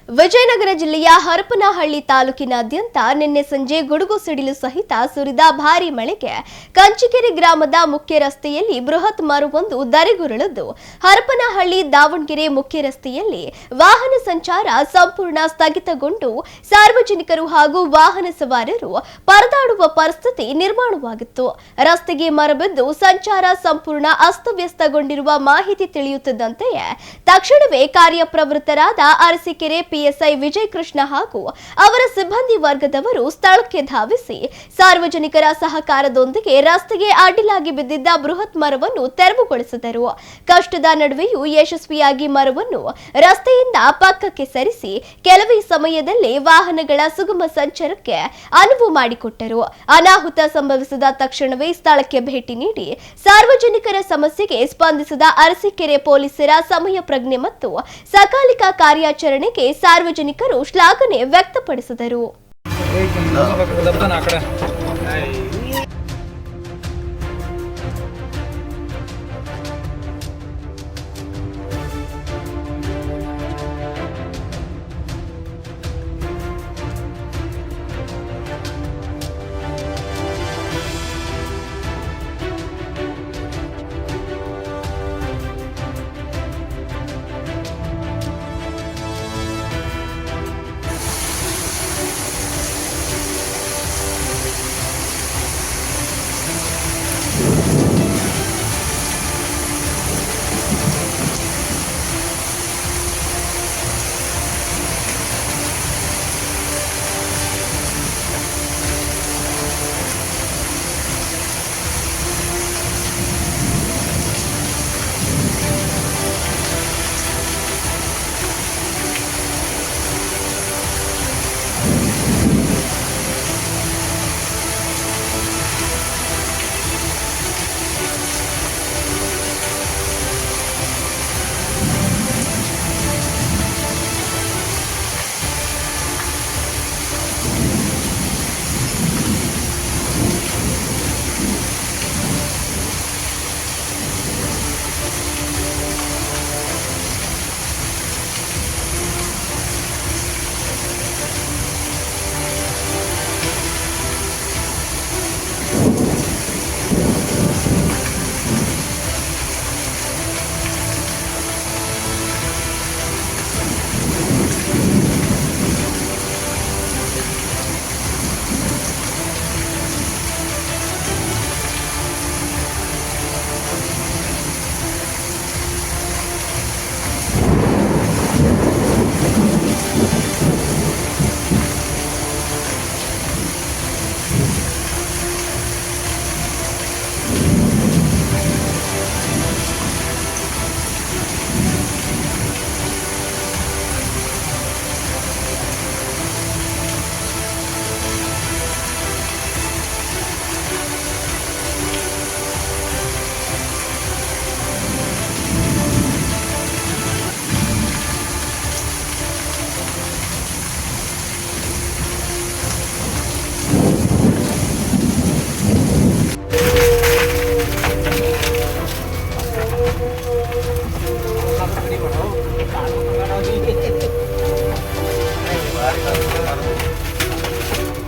ವಿಜಯನಗರ ಜಿಲ್ಲೆಯ ಹರಪನಹಳ್ಳಿ ತಾಲೂಕಿನಾದ್ಯಂತ ನಿನ್ನೆ ಸಂಜೆ ಗುಡುಗು ಸಿಡಿಲು ಸಹಿತ ಸುರಿದ ಭಾರೀ ಮಳೆಗೆ ಕಂಚಿಕೆರೆ ಗ್ರಾಮದ ಮುಖ್ಯ ರಸ್ತೆಯಲ್ಲಿ ಬೃಹತ್ ಮರವೊಂದು ಧರೆಗುರುಳಿದ್ದು ಹರಪನಹಳ್ಳಿ ದಾವಣಗೆರೆ ಮುಖ್ಯ ರಸ್ತೆಯಲ್ಲಿ ವಾಹನ ಸಂಚಾರ ಸಂಪೂರ್ಣ ಸ್ಥಗಿತಗೊಂಡು ಸಾರ್ವಜನಿಕರು ಹಾಗೂ ವಾಹನ ಸವಾರರು ಪರದಾಡುವ ಪರಿಸ್ಥಿತಿ ನಿರ್ಮಾಣವಾಗಿತ್ತು. ರಸ್ತೆಗೆ ಮರ ಬಿದ್ದು ಸಂಚಾರ ಸಂಪೂರ್ಣ ಅಸ್ತವ್ಯಸ್ತಗೊಂಡಿರುವ ಮಾಹಿತಿ ತಿಳಿಯುತ್ತಿದ್ದಂತೆಯೇ ತಕ್ಷಣವೇ ಕಾರ್ಯಪ್ರವೃತ್ತರಾದ ಅರಸೀಕೆರೆ ಪಿಎಸ್ಐ ವಿಜಯ್ ಕೃಷ್ಣ ಹಾಗೂ ಅವರ ಸಿಬ್ಬಂದಿ ವರ್ಗದವರು ಸ್ಥಳಕ್ಕೆ ಧಾವಿಸಿ ಸಾರ್ವಜನಿಕರ ಸಹಕಾರದೊಂದಿಗೆ ರಸ್ತೆಗೆ ಅಡ್ಡಲಾಗಿ ಬಿದ್ದಿದ್ದ ಬೃಹತ್ ಮರವನ್ನು ತೆರವುಗೊಳಿಸಿದರು. ಕಷ್ಟದ ನಡುವೆಯೂ ಯಶಸ್ವಿಯಾಗಿ ಮರವನ್ನು ರಸ್ತೆಯಿಂದ ಪಕ್ಕಕ್ಕೆ ಸರಿಸಿ ಕೆಲವೇ ಸಮಯದಲ್ಲೇ ವಾಹನಗಳ ಸುಗಮ ಸಂಚಾರಕ್ಕೆ ಅನುವು ಮಾಡಿಕೊಟ್ಟರು. ಅನಾಹುತ ಸಂಭವಿಸಿದ ತಕ್ಷಣವೇ ಸ್ಥಳಕ್ಕೆ ಭೇಟಿ ನೀಡಿ ಸಾರ್ವಜನಿಕರ ಸಮಸ್ಯೆಗೆ ಸ್ಪಂದಿಸಿದ ಅರಸೀಕೆರೆ ಪೊಲೀಸರ ಸಮಯ ಪ್ರಜ್ಞೆ ಮತ್ತು ಸಕಾಲಿಕ ಕಾರ್ಯಾಚರಣೆಗೆ ಸಾರ್ವಜನಿಕರು ಶ್ಲಾಘನೆ ವ್ಯಕ್ತಪಡಿಸಿದರು.